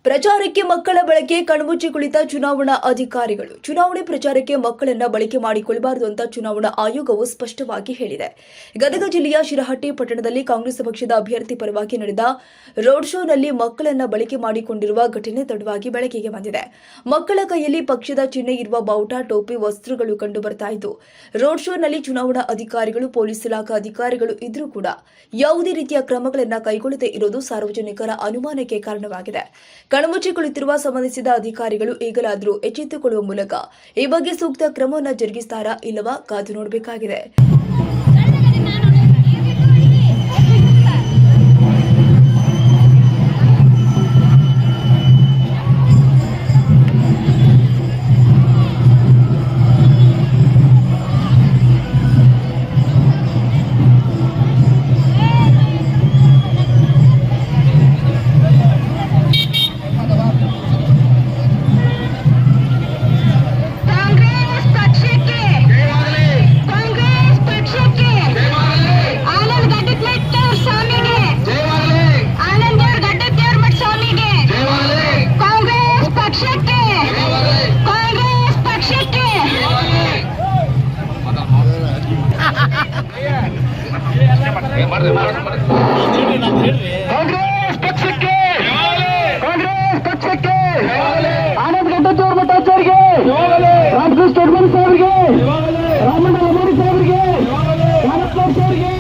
ಪ್ರಚಾರಕ್ಕೆ ಮಕ್ಕಳ ಬಳಕೆ ಕಣ್ಮುಚ್ಚಿ ಕುಳಿತ ಚುನಾವಣಾ ಅಧಿಕಾರಿಗಳು. ಚುನಾವಣೆ ಪ್ರಚಾರಕ್ಕೆ ಮಕ್ಕಳನ್ನ ಬಳಕೆ ಮಾಡಿಕೊಳ್ಳಬಾರದು ಅಂತ ಚುನಾವಣಾ ಆಯೋಗವು ಸ್ಪಷ್ಟವಾಗಿ ಹೇಳಿದೆ. ಗದಗ ಜಿಲ್ಲೆಯ ಶಿರಹಟ್ಟಿ ಪಟ್ಟಣದಲ್ಲಿ ಕಾಂಗ್ರೆಸ್ ಪಕ್ಷದ ಅಭ್ಯರ್ಥಿ ಪರವಾಗಿ ನಡೆದ ರೋಡ್ ಶೋನಲ್ಲಿ ಮಕ್ಕಳನ್ನ ಬಳಕೆ ಮಾಡಿಕೊಂಡಿರುವ ಘಟನೆ ತಡವಾಗಿ ಬೆಳಕಿಗೆ ಬಂದಿದೆ. ಮಕ್ಕಳ ಕೈಯಲ್ಲಿ ಪಕ್ಷದ ಚಿಹ್ನೆ ಇರುವ ಬಾವುಟ, ಟೋಪಿ, ವಸ್ತ್ರಗಳು ಕಂಡು ಬರ್ತಾ ಇದ್ದು, ರೋಡ್ ಶೋನಲ್ಲಿ ಚುನಾವಣಾ ಅಧಿಕಾರಿಗಳು, ಪೊಲೀಸ್ ಇಲಾಖಾ ಅಧಿಕಾರಿಗಳು ಇದ್ರೂ ಕೂಡ ಯಾವುದೇ ರೀತಿಯ ಕ್ರಮಗಳನ್ನು ಕೈಗೊಳ್ಳದೇ ಇರೋದು ಸಾರ್ವಜನಿಕರ ಅನುಮಾನಕ್ಕೆ ಕಾರಣವಾಗಿದೆ. ಕಣ್ಮುಚ್ಚಿ ಕುಳಿತಿರುವ ಸಂಬಂಧಿಸಿದ ಅಧಿಕಾರಿಗಳು ಈಗಲಾದರೂ ಎಚ್ಚೆತ್ತುಕೊಳ್ಳುವ ಮೂಲಕ ಈ ಬಗ್ಗೆ ಸೂಕ್ತ ಕ್ರಮವನ್ನು ಜರುಗಿಸುತ್ತಾರಾ ಇಲ್ಲವಾ ಕಾದು ನೋಡಬೇಕಾಗಿದೆ. ಕಾಂಗ್ರೆಸ್ ಪಕ್ಷಕ್ಕೆ ಆನಂದ್ ಗಡ್ಡಚೂರ್ ಭಟ್ಟಾಚಾರ್ಯಗೆ, ರಾಮಕೃಷ್ಣ ಟೊಡ್ಮನ್ ಸಾಹೇಬ್ರಿಗೆ, ರಾಮಣ್ಣ ಲಮಾರಿ ಸಾಹೇಬ್ರಿಗೆ, ಯಾನಪ್ಪ ಅವರಿಗೆ